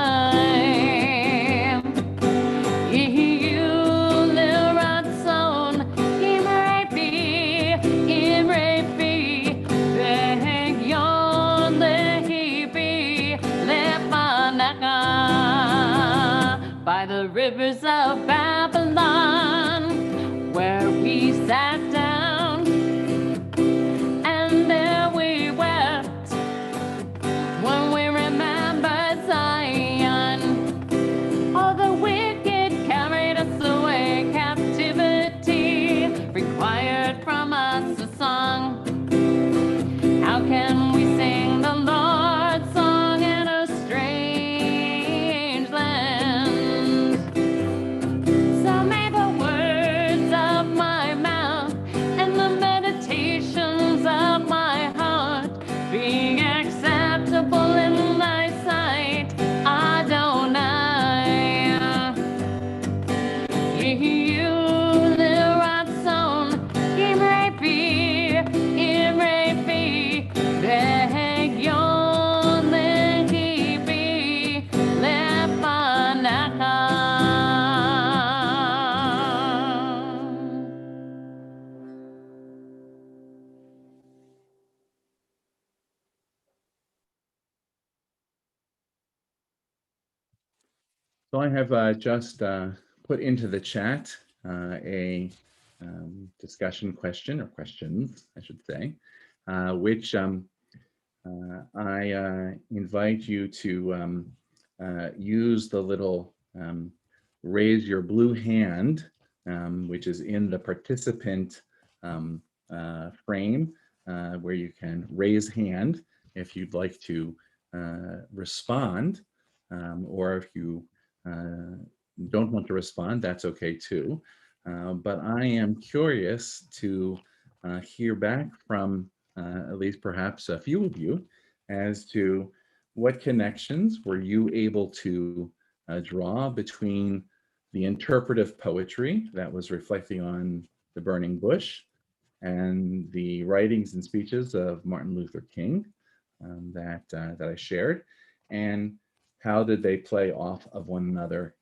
By the rivers of Babylon, where we sat down, and there we wept when we remembered Zion. All the wicked carried us away. Captivity required from us a song. How can we sing the Lord's song in a strange land? So may the words of my mouth and the meditations of my heart be acceptable in thy sight, Adonai. So I have just put into the chat a discussion question, or questions, I should say, which I invite you to use the little raise your blue hand, which is in the participant frame, where you can raise hand if you'd like to respond, or if you don't want to respond, that's okay too. But I am curious to hear back from at least perhaps a few of you as to what connections were you able to draw between the interpretive poetry that was reflecting on the burning bush and the writings and speeches of Martin Luther King that I shared, and how did they play off of one another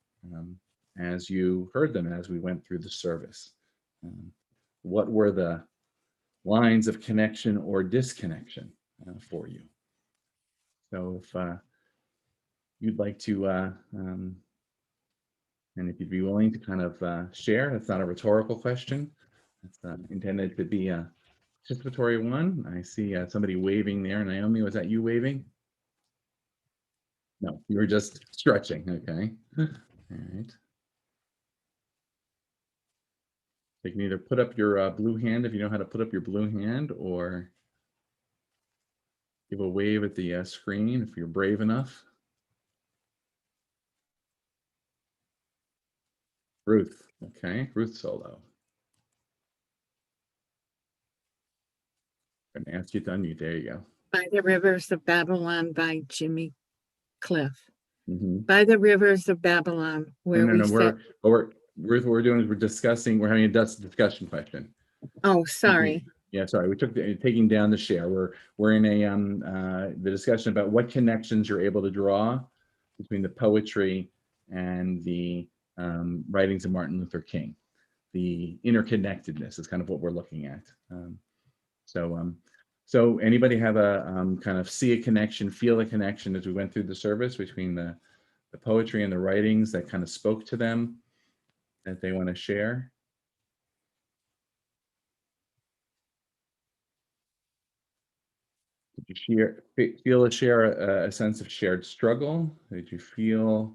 as you heard them as we went through the service? What were the lines of connection or disconnection for you? So if you'd like to, and if you'd be willing to kind of share, that's not a rhetorical question. It's intended to be a participatory one. I see somebody waving there. Naomi, was that you waving? No, you were just stretching. Okay. All right. You can either put up your blue hand if you know how to put up your blue hand, or give a wave at the screen if you're brave enough. Ruth. Okay. Ruth Solo. I'm going to ask you to unmute. There you go. By the Rivers of Babylon by Jimmy Cliff. Mm-hmm. By the Rivers of Babylon, where No, Ruth, what we're doing is we're discussing, we're having a discussion question. oh, sorry. Yeah, sorry, we took taking down the share. We're in a the discussion about what connections you're able to draw between the poetry and the writings of Martin Luther King. The interconnectedness is kind of what we're looking at. So anybody have a kind of see a connection, feel a connection as we went through the service between the poetry and the writings that kind of spoke to them that they want to share? Did you share a sense of shared struggle? Did you feel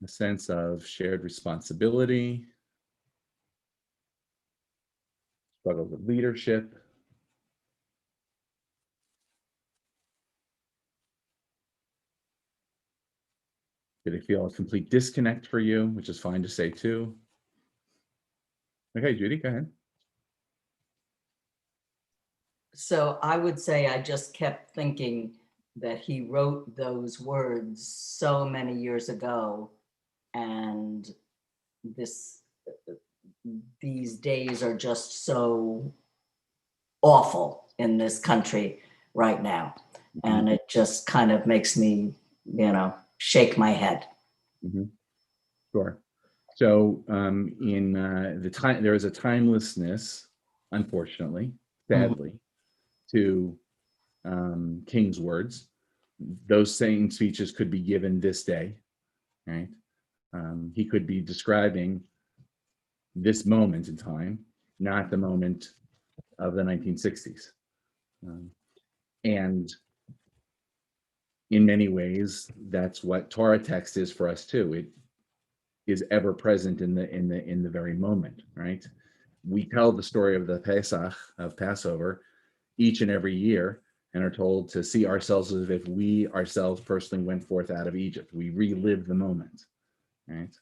a sense of shared responsibility? Struggle with leadership? Did it feel a complete disconnect for you, which is fine to say too? Okay, Judy, go ahead. So I would say I just kept thinking that he wrote those words so many years ago, and these days are just so awful in this country right now. And it just kind of makes me, shake my head. Mm-hmm. Sure. So in the time, there is a timelessness, unfortunately, sadly, to King's words. Those same speeches could be given this day, right? He could be describing this moment in time, not the moment of the 1960s. And in many ways, that's what Torah text is for us too. It is ever present in the very moment, right? We tell the story of the Pesach, of Passover, each and every year, and are told to see ourselves as if we ourselves personally went forth out of Egypt. We relive the moment, right?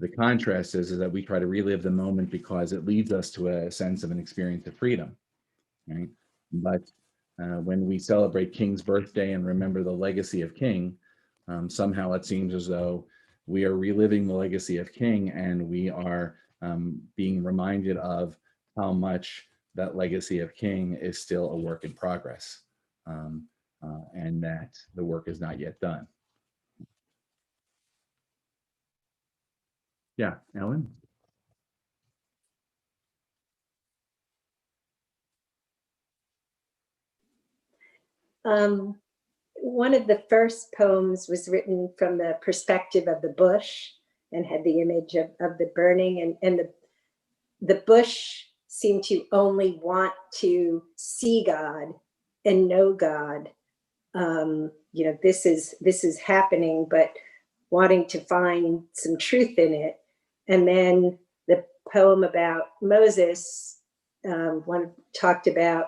The contrast is that we try to relive the moment because it leads us to a sense of an experience of freedom, right? But when we celebrate King's birthday and remember the legacy of King, somehow it seems as though we are reliving the legacy of King, and we are being reminded of how much that legacy of King is still a work in progress, and that the work is not yet done. Yeah, Ellen? One of the first poems was written from the perspective of the bush and had the image of the burning, and the bush seemed to only want to see God and know God. This is happening, but wanting to find some truth in it. And then the poem about Moses, one talked about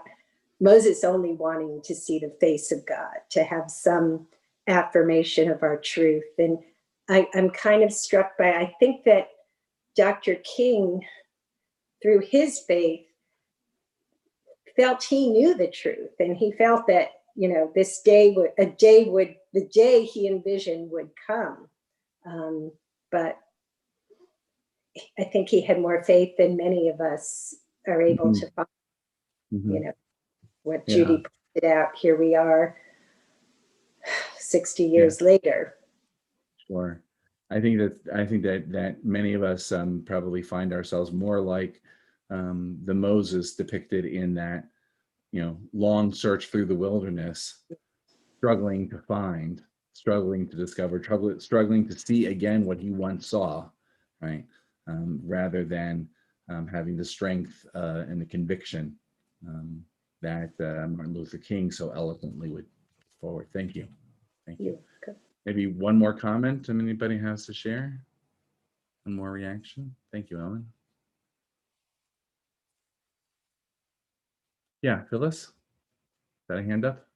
Moses only wanting to see the face of God, to have some affirmation of our truth. And I'm kind of struck by, I think that Dr. King, through his faith, felt he knew the truth, and he felt that, this day the day he envisioned would come. But I think he had more faith than many of us are able to find, what Judy pointed out. Here we are 60 years later. Sure. I think that many of us probably find ourselves more like the Moses depicted in that, long search through the wilderness, struggling to find, struggling to discover, struggling to see again what he once saw, right? Rather than having the strength and the conviction that Martin Luther King so eloquently would forward. Thank you. Thank you. Maybe one more comment anybody has to share? One more reaction? Thank you, Ellen. Yeah, Phyllis? Is that a hand up?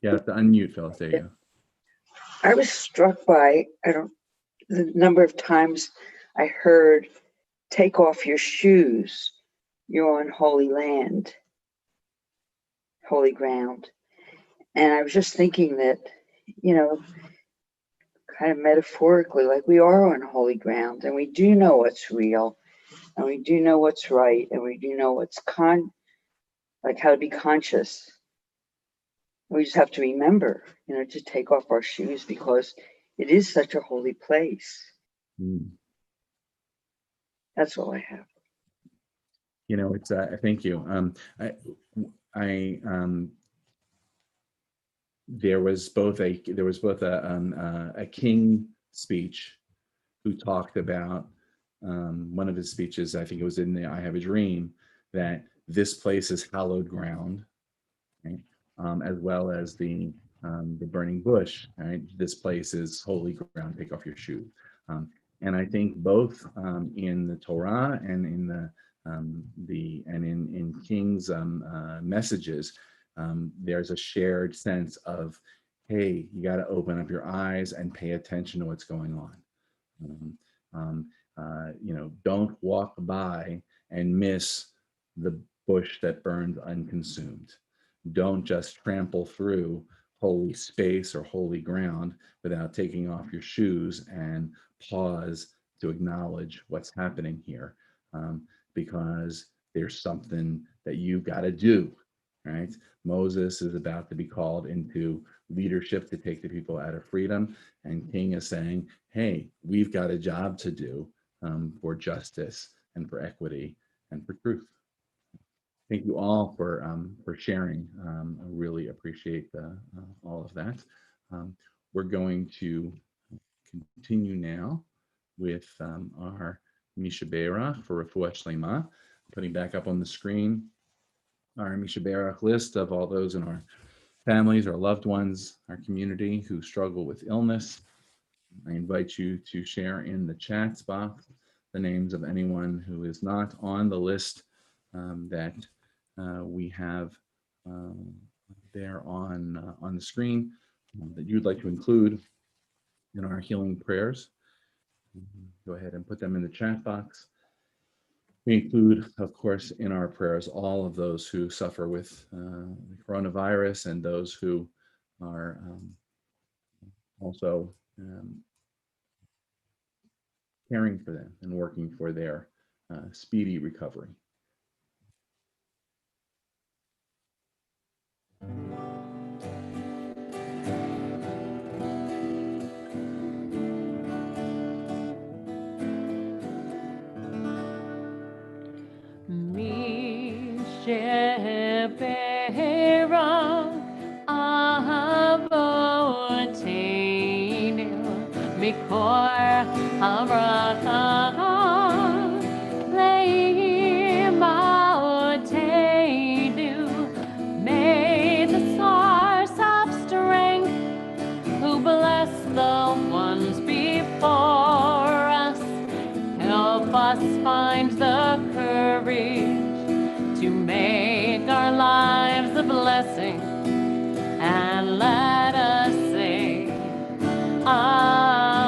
Yeah, to unmute, Phyllis. There you go. I was struck by the number of times I heard, "Take off your shoes. You're on holy land, holy ground." And I was just thinking that, kind of metaphorically, like we are on holy ground, and we do know what's real, and we do know what's right, and we do know what's how to be conscious. We just have to remember, to take off our shoes, because it is such a holy place. That's all I have. It's thank you. There was both a King speech who talked about one of his speeches. I think it was in the "I Have a Dream," that this place is hallowed ground, right? As well as the burning bush, right? This place is holy ground, take off your shoes. And I think both in the Torah and in in King's messages, there's a shared sense of, hey, you got to open up your eyes and pay attention to what's going on. Don't walk by and miss the bush that burns unconsumed. Don't just trample through holy space or holy ground without taking off your shoes and pause to acknowledge what's happening here, because there's something that you've got to do, right? Moses is about to be called into leadership to take the people out of freedom, and King is saying, hey, we've got a job to do for justice and for equity and for truth. Thank you all for sharing. I really appreciate all of that. We're going to continue now with our Misha Berach for Refuah Shlema. Putting back up on the screen our Misha Berach list of all those in our families, our loved ones, our community who struggle with illness. I invite you to share in the chat box the names of anyone who is not on the list that we have there on the screen that you'd like to include in our healing prayers. Go ahead and put them in the chat box. We include, of course, in our prayers all of those who suffer with the coronavirus and those who are also caring for them and working for their speedy recovery. May the source of strength, who bless the ones before us, help us find the courage to make our lives a blessing, and let us say, Amen.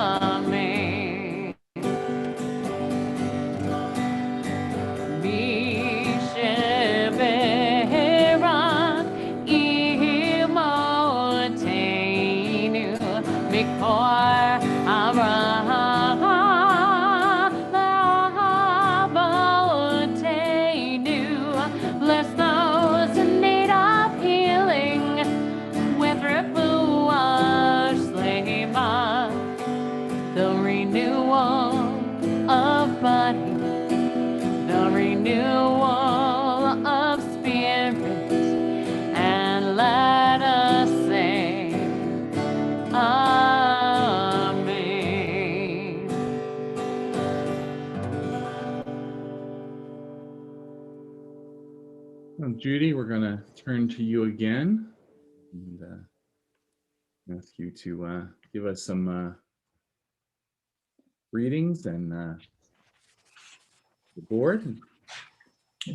Misheberach imotenu mikor Avraham le'avotenu. Bless those in need of healing with refuah shlema, the renewal of body, the renewal of spirit, and let us say, Amen. Well, Judy, we're going to turn to you again and ask you to give us some readings and the board.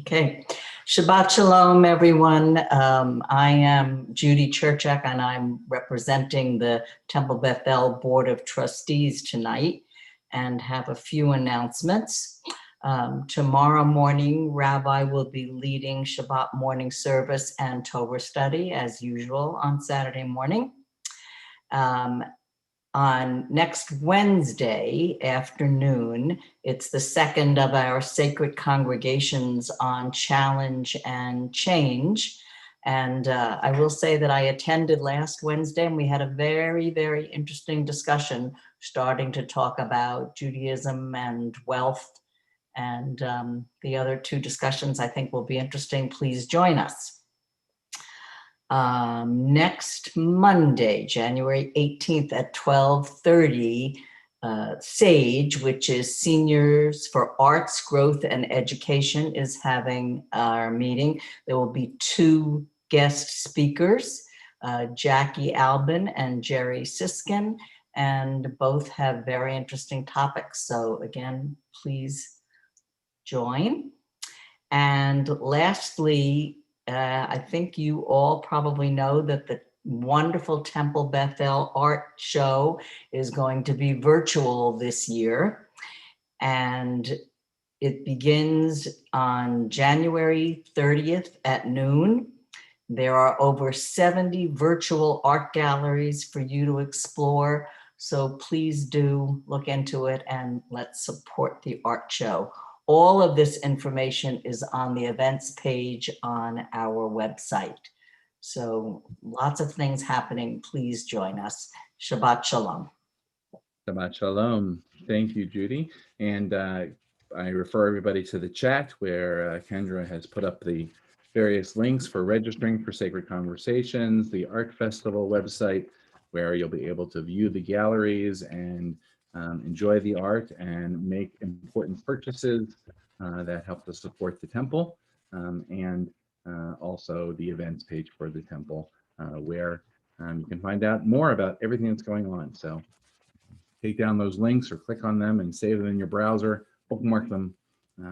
Okay. Shabbat Shalom, everyone. I am Judy Churchak, and I'm representing the Temple Beth-El Board of Trustees tonight, and have a few announcements. Tomorrow morning, Rabbi will be leading Shabbat morning service and Torah study as usual on Saturday morning. On next Wednesday afternoon, it's the second of our sacred congregations on challenge and change. And I will say that I attended last Wednesday, and we had a very, very interesting discussion starting to talk about Judaism and wealth. And the other two discussions I think will be interesting. Please join us. Next Monday, January 18th at 12:30, SAGE, which is Seniors for Arts, Growth, and Education, is having our meeting. There will be 2 guest speakers, Jackie Albin and Jerry Siskin, and both have very interesting topics. So again, please join. And lastly, I think you all probably know that the wonderful Temple Beth-El art show is going to be virtual this year. And it begins on January 30th at noon. There are over 70 virtual art galleries for you to explore. So please do look into it and let's support the art show. All of this information is on the events page on our website. So lots of things happening. Please join us. Shabbat Shalom. Shabbat Shalom. Thank you, Judy. And I refer everybody to the chat where Kendra has put up the various links for registering for Sacred Conversations, the Art Festival website, where you'll be able to view the galleries and enjoy the art and make important purchases that help to support the temple, and also the events page for the temple, where you can find out more about everything that's going on. So take down those links or click on them and save them in your browser, bookmark them,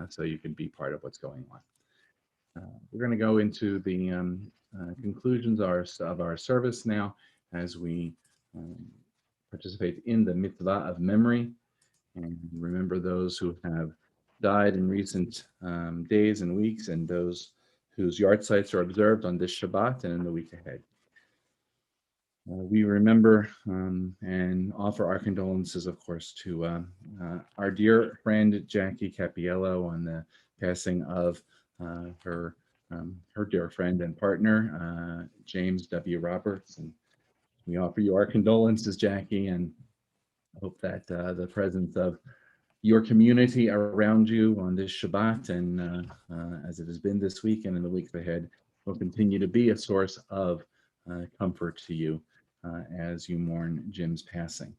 so you can be part of what's going on. We're going to go into the conclusions of our service now as we participate in the mitzvah of memory and remember those who have died in recent days and weeks, and those whose yard sites are observed on this Shabbat and in the week ahead. We remember and offer our condolences, of course, to our dear friend Jackie Capiello on the passing of her dear friend and partner, James W. Roberts. And we offer you our condolences, Jackie, and hope that the presence of your community around you on this Shabbat and as it has been this week and in the weeks ahead will continue to be a source of comfort to you as you mourn Jim's passing.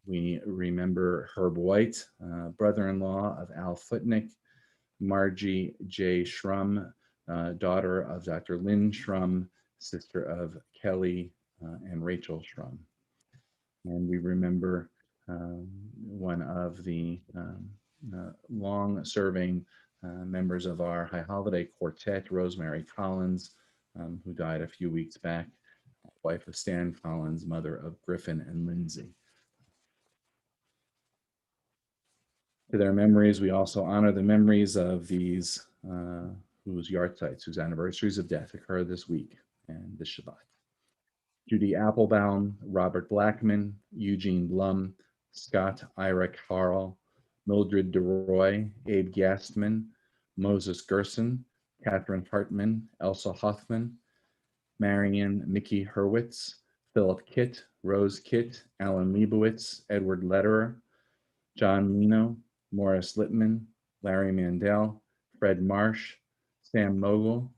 We remember Herb White, brother-in-law of Al Futnick, Margie J. Shrum, daughter of Dr. Lynn Shrum, sister of Kelly and Rachel Shrum. And we remember one of the long-serving members of our High Holiday Quartet, Rosemary Collins, who died a few weeks back, wife of Stan Collins, mother of Griffin and Lindsay. To their memories, we also honor the memories of these whose yard sites, whose anniversaries of death occur this week and this Shabbat. Judy Applebaum, Robert Blackman, Eugene Blum, Scott Ira Carl, Mildred DeRoy, Abe Gastman, Moses Gerson, Catherine Hartman, Elsa Hoffman, Marion Mickey Hurwitz, Philip Kitt, Rose Kitt, Alan Leibowitz, Edward Lederer, John Lino, Morris Littman, Larry Mandel, Fred Marsh, Sam Mogul,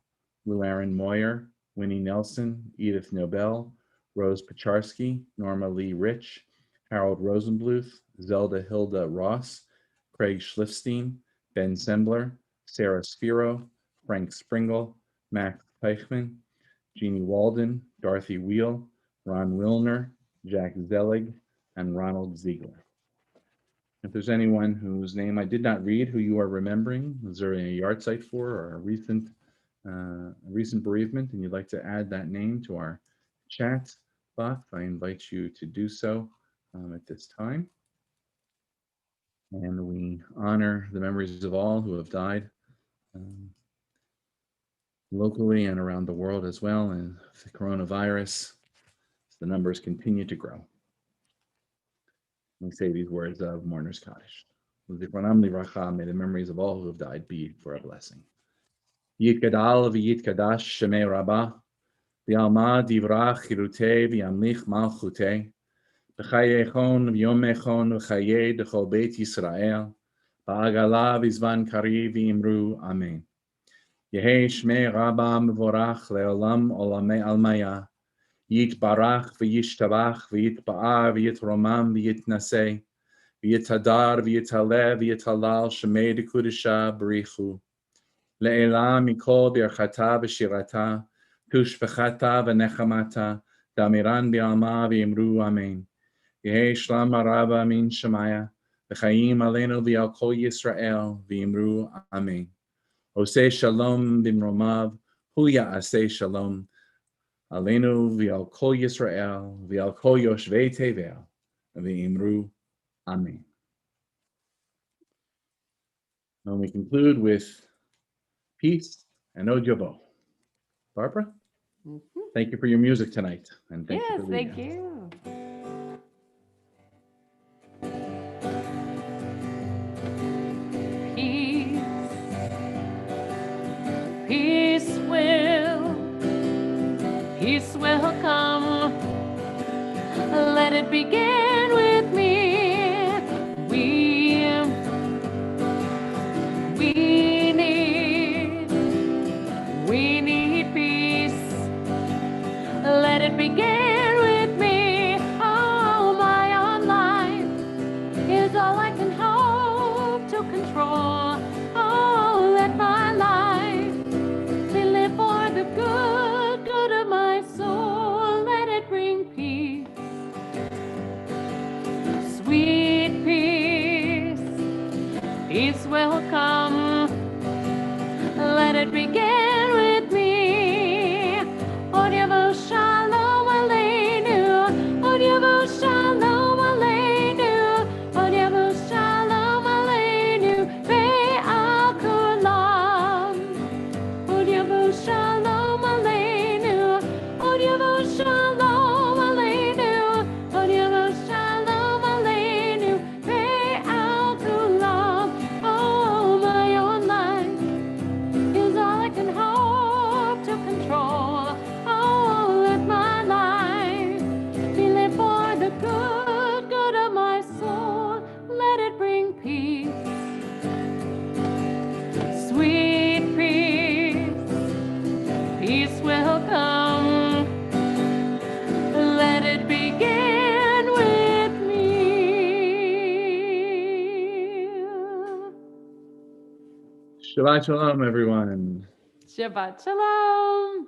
Lou Aaron Moyer, Winnie Nelson, Edith Nobel, Rose Pacharski, Norma Lee Rich, Harold Rosenbluth, Zelda Hilda Ross, Craig Schliffstein, Ben Sembler, Sarah Spiro, Frank Springle, Max Teichman, Jeannie Walden, Dorothy Wheel, Ron Wilner, Jack Zelig, and Ronald Ziegler. If there's anyone whose name I did not read who you are remembering, is there a yard site for or a recent bereavement and you'd like to add that name to our chat box, I invite you to do so at this time. And we honor the memories of all who have died locally and around the world as well, and the coronavirus, the numbers continue to grow. We say these words of Mourner's Kaddish. May the memories of all who have died be for a blessing. Yitgadal v'yitkadash shemei rabbah, v'alma divrach chirutei v'yamlich malchutei, b'chayechon v'yomechon v'chayei d'chol beit Yisrael, ba'agala v'zvan kari v'imru amen. Yehei shmei rabbah mevorach le'olam olamei almaya, Yitbarach v'yishtabach v'yitba'ar v'yitromam v'yitnaseh v'yitadar v'yitaleh v'yitalal shemei dekudesha b'richu. Le'elam mikol birchata v'shirata tushbechata v'nechamata damiran bi'alma v'imru amen. Yehi shlam arava min shemaya v'chaim aleinu v'al kol Yisrael v'imru amen. Oseh shalom b'mromav hu ya'aseh shalom aleinu v'al kol Yisrael v'al kol yoshvei tevel v'imru amen. And we conclude with peace and Od Yovo. Barbara, thank you for your music tonight, and thank you Yes, for leading thank us. you. Peace, peace will come. Let it begin with me. We need peace. Let it begin with me. Oh, my own life is all I can hope to control. Oh, let my life be lived for the good of my soul. Let it bring peace, sweet peace. Peace will come. Let it begin with me. Od Yovo Shalom Aleinu. Od Yovo Shalom Aleinu. Od Yovo Shalom Aleinu. Ve'al kulam. Od Yovo Shalom Aleinu. Od Yovo Shalom Aleinu. Od Yovo Shalom Aleinu. Ve'al kulam. Oh, my own life is all I can hope to control. Oh, let my life be lived for the good of my soul. Let it bring peace, sweet peace. Peace will come. Let it begin with me. Shabbat shalom, everyone. Shabbat shalom.